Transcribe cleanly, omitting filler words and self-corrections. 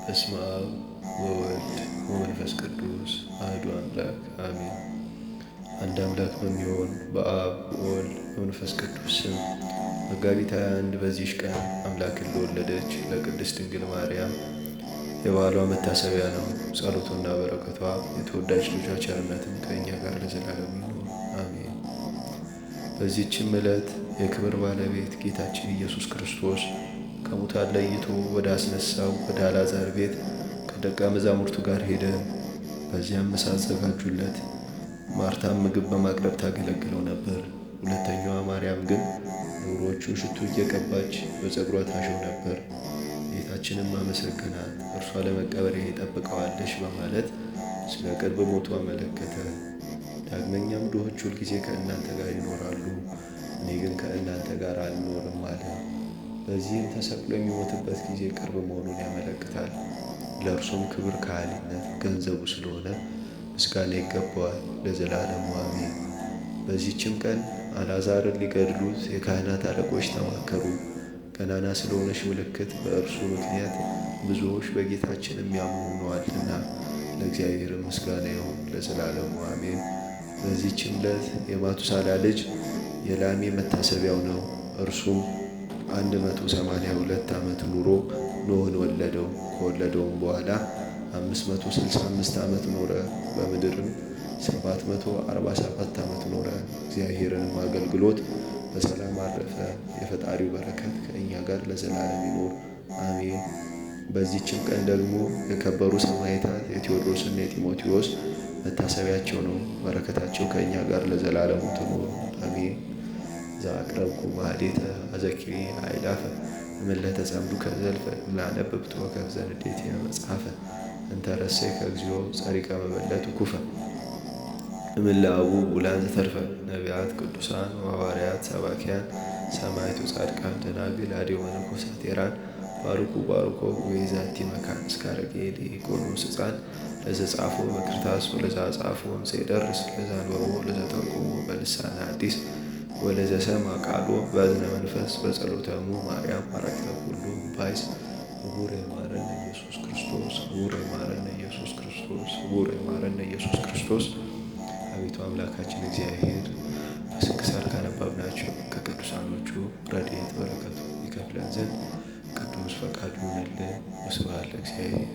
በስመ አብ ወወልድ ወመንፈስ ቅዱስ አሐዱ አምላክ አሜን። አንድ አምላክ በሚሆን በአብ ወወልድ ወመንፈስ ቅዱስ ስም መጋቢት 21 በዚህች ቀን አምላክን ለወለደች ለቅድስት ድንግል ማርያም የበዓሏ መታሰቢያ ነው። ጸሎቱና በረከቷ የተወዳጅ ልጇ ቸርነትም ከእኛ ጋር ለዘላለም ይኑር አሜን። በዚህችም ዕለት የክብር ባለቤት ጌታችን ኢየሱስ ክርስቶስ ከሙታን ለይቶ ወደ አስነሳው ወደ አልዓዛር ቤት ከደቀ መዛሙርቱ ጋር ሄደ። በዚያም ምሳ አዘጋጁለት። ማርታም ምግብ በማቅረብ ታገለግለው ነበር። ሁለተኛዋ ማርያም ግን እግሮቹን ሽቱ እየቀባች በፀጉሯ ታሸው ነበር። ጌታችንም አመሰገናት። እርሷ ለመቀበሪያ ጠብቀዋለች በማለት ስለ ቅርብ ሞቱ አመለከተ። ዳግመኛም ድሆች ሁልጊዜ ከእናንተ ጋር ይኖራሉ፣ እኔ ግን ከእናንተ ጋር አልኖርም አለ። በዚህም ተሰቅሎ የሚሞትበት ጊዜ ቅርብ መሆኑን ያመለክታል። ለእርሱም ክብር ከሃሊነት ገንዘቡ ስለሆነ ምስጋና ይገባዋል ለዘላለሙ አሜን። በዚህችም ቀን አልዓዛርን ሊገድሉት የካህናት አለቆች ተማከሩ። ገናና ስለሆነች ምልክት በእርሱ ምክንያት ብዙዎች በጌታችን የሚያምኑ ሆነዋልና ለእግዚአብሔር ምስጋና ይሁን ለዘላለሙ አሜን። በዚህችም ዕለት የማቱሳላ ልጅ የላሜ መታሰቢያው ነው። እርሱም 182 ዓመት ኑሮ ኖኅን ወለደው። ከወለደውም በኋላ 565 ዓመት ኖረ። በምድርም 747 ዓመት ኖረ። እግዚአብሔርንም አገልግሎት በሰላም አረፈ። የፈጣሪው በረከት ከእኛ ጋር ለዘላለም ይኖር አሜን። በዚህችም ቀን ደግሞ የከበሩ ሰማዕታት የቴዎድሮስና የጢሞቴዎስ መታሰቢያቸው ነው። በረከታቸው ከእኛ ጋር ለዘላለሙ ትኖር አሜን። ዘአቅረብኩ ማኅሌተ አዘኪሬ አእላፈ እምዕለተ ጸምዱከ ዘልፈ እምአነብብቶ ከመ ዘንዴቴ መጽሐፈ እንተ ረሰይከ እግዚኦ ጸሪቀ መበለት ኩፈ እምእለ አቡኡ ውላን ዘተርፈ ነቢያት ቅዱሳን ወሐዋርያት ሰባክያን ሰማዕታት ጻድቃን ደናግል አድዮ መነኮሳት ሄራን ባርኩ ባርኮ ወይዛቲ መካን እስከ አረጋዊ ሊቆኖስ ሕፃን ለዘጻፎ በክርታስ ወለዘአጻፎም ዘይደርስ ለዘአንበቦ ለዘተርጎሞ በልሳነ ሐዲስ ወለዘሰምዐ ቃሎ በእዝነ መንፈስ በጸሎተሙ ማርያም አራቅተ ኩሉ ባይስ ዕውር ይማረነ ኢየሱስ ክርስቶስ ዕውር ይማረነ ኢየሱስ ክርስቶስ ዕውር ይማረነ ኢየሱስ ክርስቶስ። አቤቱ አምላካችን እግዚአብሔር በስንክሳር ካነበብናቸው ከቅዱሳኖቹ ረድኤት በረከቱ ይከፍለን ዘንድ ቅዱስ ፈቃዱ ይሁንልን። ወስብሐት ለእግዚአብሔር።